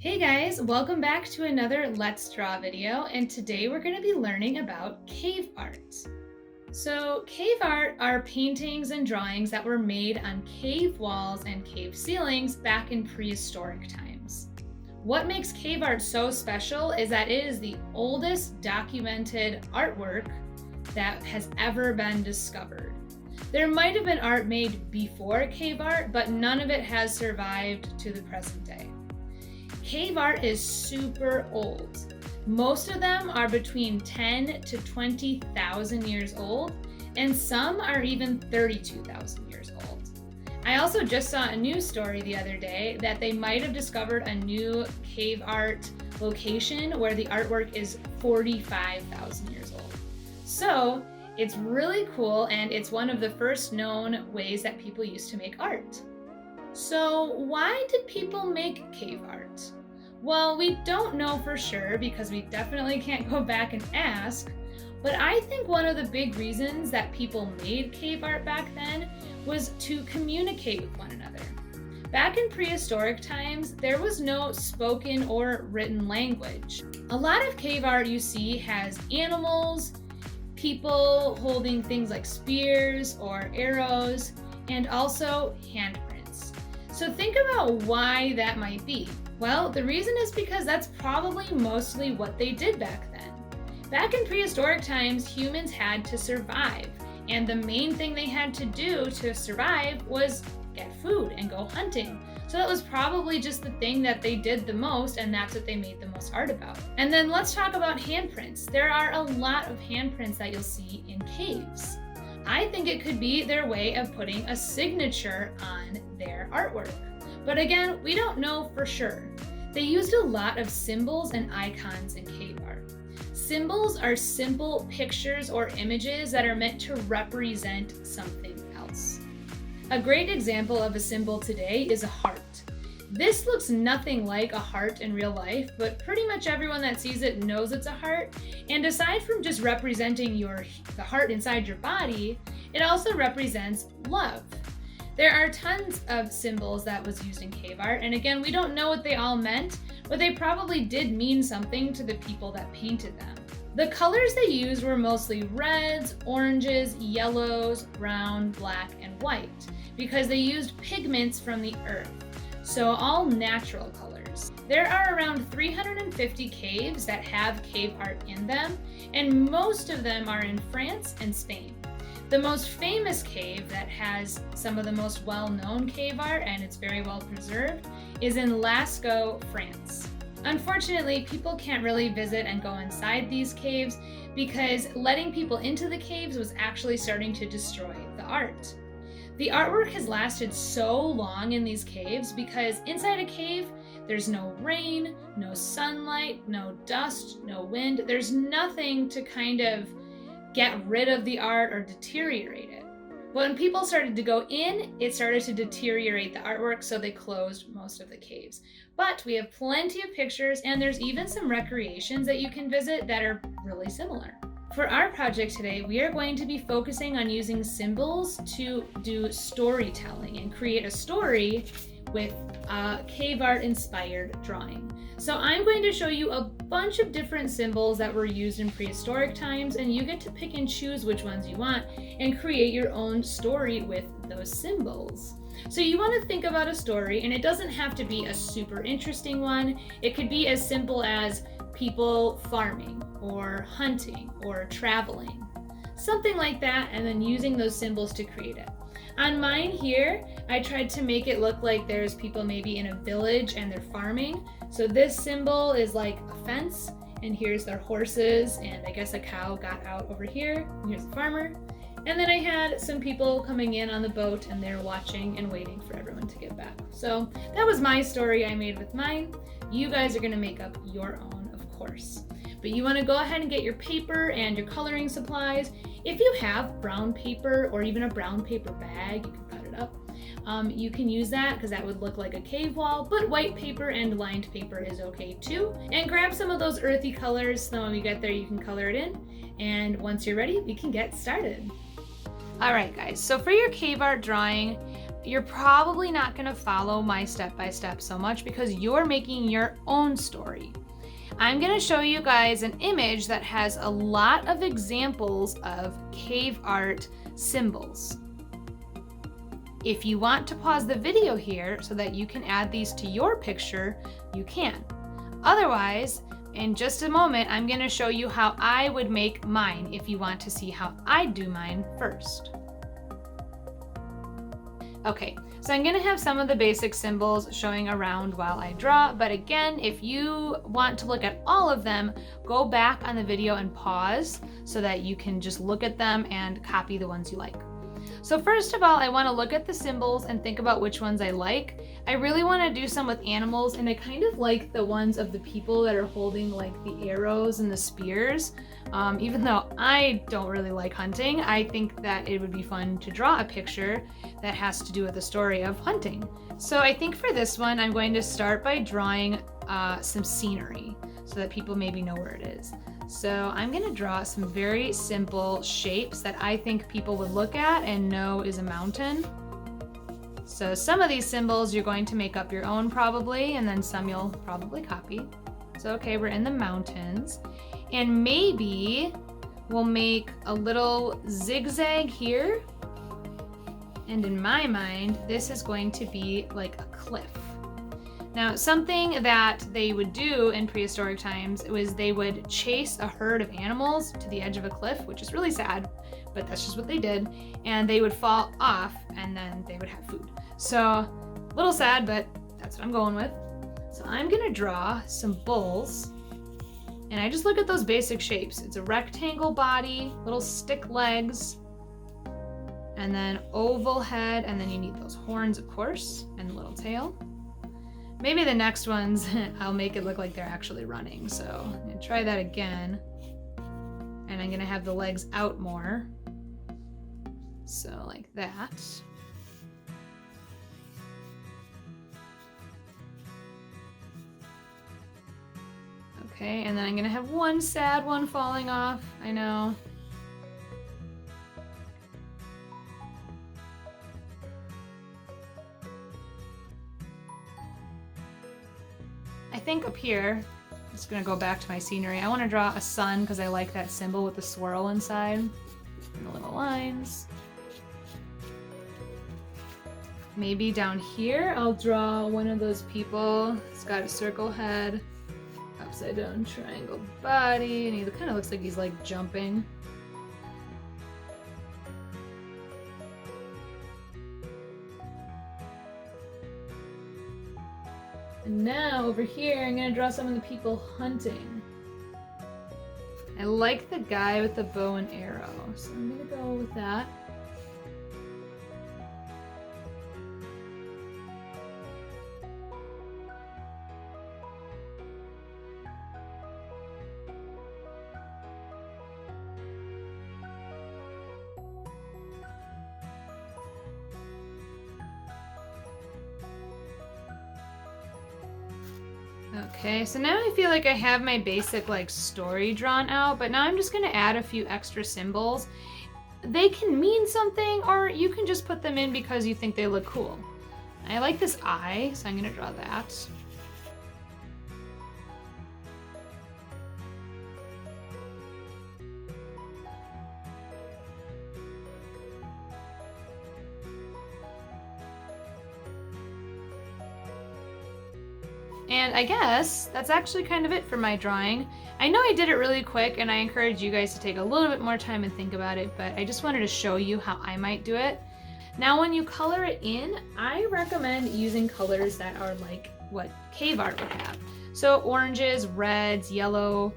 Hey guys, welcome back to another Let's Draw video, and today we're going to be learning about cave art. So cave art are paintings and drawings that were made on cave walls and cave ceilings back in prehistoric times. What makes cave art so special is that it is the oldest documented artwork that has ever been discovered. There might have been art made before cave art, but none of it has survived to the present day. Cave art is super old. Most of them are between 10 to 20,000 years old, and some are even 32,000 years old. I also just saw a news story the other day that they might have discovered a new cave art location where the artwork is 45,000 years old. So it's really cool, and it's one of the first known ways that people used to make art. So why did people make cave art? Well, we don't know for sure because we definitely can't go back and ask, but I think one of the big reasons that people made cave art back then was to communicate with one another. Back in prehistoric times, there was no spoken or written language. A lot of cave art you see has animals, people holding things like spears or arrows, and also handprints. So think about why that might be. Well, the reason is because that's probably mostly what they did back then. Back in prehistoric times, humans had to survive, and the main thing they had to do to survive was get food and go hunting. So that was probably just the thing that they did the most, and that's what they made the most art about. And then let's talk about handprints. There are a lot of handprints that you'll see in caves. I think it could be their way of putting a signature on their artwork. But again, we don't know for sure. They used a lot of symbols and icons in cave art. Symbols are simple pictures or images that are meant to represent something else. A great example of a symbol today is a heart. This looks nothing like a heart in real life, but pretty much everyone that sees it knows it's a heart. And aside from just representing the heart inside your body, it also represents love. There are tons of symbols that was used in cave art, and again, we don't know what they all meant, but they probably did mean something to the people that painted them. The colors they used were mostly reds, oranges, yellows, brown, black, and white, because they used pigments from the earth, so all natural colors. There are around 350 caves that have cave art in them, and most of them are in France and Spain. The most famous cave that has some of the most well-known cave art, and it's very well preserved, is in Lascaux, France. Unfortunately, people can't really visit and go inside these caves because letting people into the caves was actually starting to destroy the art. The artwork has lasted so long in these caves because inside a cave, there's no rain, no sunlight, no dust, no wind. There's nothing to kind of get rid of the art or deteriorate it. When people started to go in, it started to deteriorate the artwork, so they closed most of the caves. But we have plenty of pictures, and there's even some recreations that you can visit that are really similar. For our project today, we are going to be focusing on using symbols to do storytelling and create a story with a cave art inspired drawing. So I'm going to show you a bunch of different symbols that were used in prehistoric times, and you get to pick and choose which ones you want and create your own story with those symbols. So you want to think about a story, and it doesn't have to be a super interesting one. It could be as simple as people farming or hunting or traveling, something like that, and then using those symbols to create it. On mine here, I tried to make it look like there's people maybe in a village and they're farming. So this symbol is like a fence, and here's their horses, and I guess a cow got out over here, and here's the farmer. And then I had some people coming in on the boat, and they're watching and waiting for everyone to get back. So that was my story I made with mine. You guys are gonna make up your own, of course. But you wanna go ahead and get your paper and your coloring supplies. If you have brown paper or even a brown paper bag, you can cut it up. You can use that because that would look like a cave wall, but white paper and lined paper is okay too. And grab some of those earthy colors, so when we get there you can color it in. And once you're ready, we can get started. All right guys, so for your cave art drawing, you're probably not gonna follow my step-by-step so much because you're making your own story. I'm gonna show you guys an image that has a lot of examples of cave art symbols. If you want to pause the video here so that you can add these to your picture, you can. Otherwise, in just a moment, I'm gonna show you how I would make mine if you want to see how I do mine first. Okay, so I'm gonna have some of the basic symbols showing around while I draw, but again, if you want to look at all of them, go back on the video and pause so that you can just look at them and copy the ones you like. So first of all, I want to look at the symbols and think about which ones I like. I really want to do some with animals, and I kind of like the ones of the people that are holding like the arrows and the spears. Even though I don't really like hunting, I think that it would be fun to draw a picture that has to do with the story of hunting. So I think for this one, I'm going to start by drawing some scenery so that people maybe know where it is. So I'm gonna draw some very simple shapes that I think people would look at and know is a mountain. So some of these symbols you're going to make up your own probably, and then some you'll probably copy. So okay, we're in the mountains. And maybe we'll make a little zigzag here. And in my mind, this is going to be like a cliff. Now, something that they would do in prehistoric times was they would chase a herd of animals to the edge of a cliff, which is really sad, but that's just what they did. And they would fall off and then they would have food. So a little sad, but that's what I'm going with. So I'm gonna draw some bulls, and I just look at those basic shapes. It's a rectangle body, little stick legs, and then oval head, and then you need those horns, of course, and a little tail. Maybe the next ones, I'll make it look like they're actually running. So I'm gonna try that again. And I'm gonna have the legs out more. So like that. Okay, and then I'm gonna have one sad one falling off, I know. I think up here, I'm just gonna go back to my scenery. I wanna draw a sun because I like that symbol with the swirl inside and the little lines. Maybe down here, I'll draw one of those people. It's got a circle head, upside down triangle body, and he kind of looks like he's like jumping. And now over here, I'm gonna draw some of the people hunting. I like the guy with the bow and arrow, so I'm gonna go with that. Okay, so now I feel like I have my basic like story drawn out, but now I'm just gonna add a few extra symbols. They can mean something, or you can just put them in because you think they look cool. I like this eye, so I'm gonna draw that. And I guess that's actually kind of it for my drawing. I know I did it really quick, and I encourage you guys to take a little bit more time and think about it, but I just wanted to show you how I might do it. Now when you color it in, I recommend using colors that are like what cave art would have. So oranges, reds, yellow,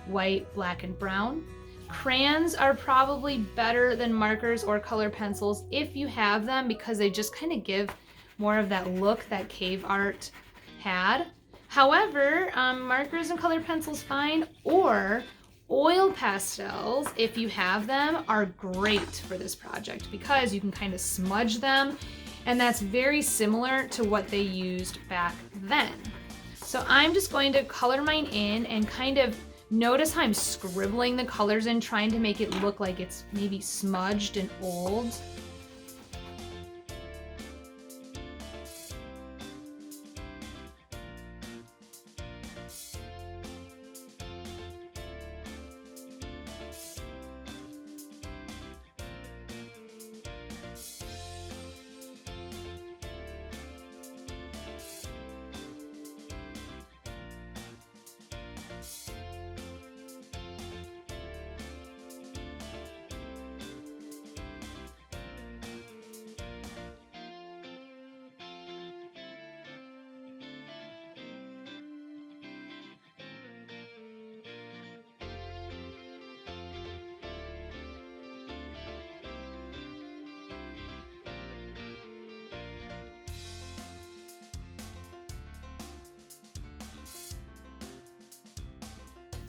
white, black, and brown. Crayons are probably better than markers or color pencils if you have them, because they just kind of give more of that look that cave art had. However, markers and colored pencils fine, or oil pastels, if you have them, are great for this project because you can kind of smudge them, and that's very similar to what they used back then. So I'm just going to color mine in and kind of notice how I'm scribbling the colors in, trying to make it look like it's maybe smudged and old.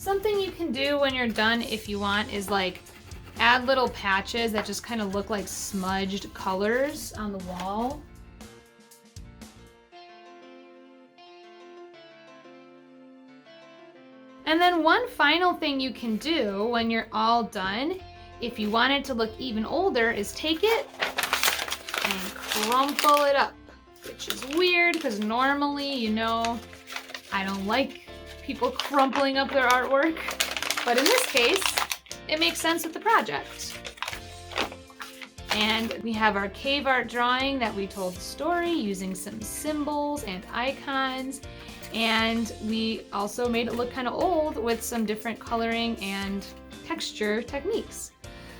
Something you can do when you're done if you want is like add little patches that just kind of look like smudged colors on the wall. And then one final thing you can do when you're all done, if you want it to look even older, is take it and crumple it up, which is weird because normally, you know, I don't like people crumpling up their artwork, but in this case, it makes sense with the project. And we have our cave art drawing that we told the story using some symbols and icons. And we also made it look kind of old with some different coloring and texture techniques.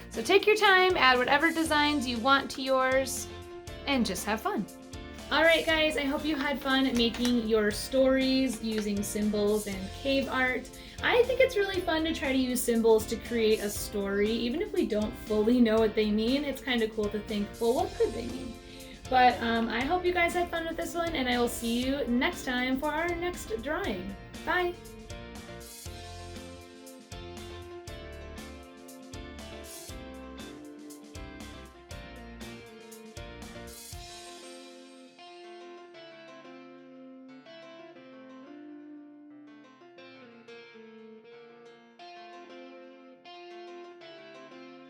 So take your time, add whatever designs you want to yours, and just have fun. All right, guys, I hope you had fun making your stories using symbols and cave art. I think it's really fun to try to use symbols to create a story. Even if we don't fully know what they mean, it's kind of cool to think, well, what could they mean? But I hope you guys had fun with this one, and I will see you next time for our next drawing. Bye!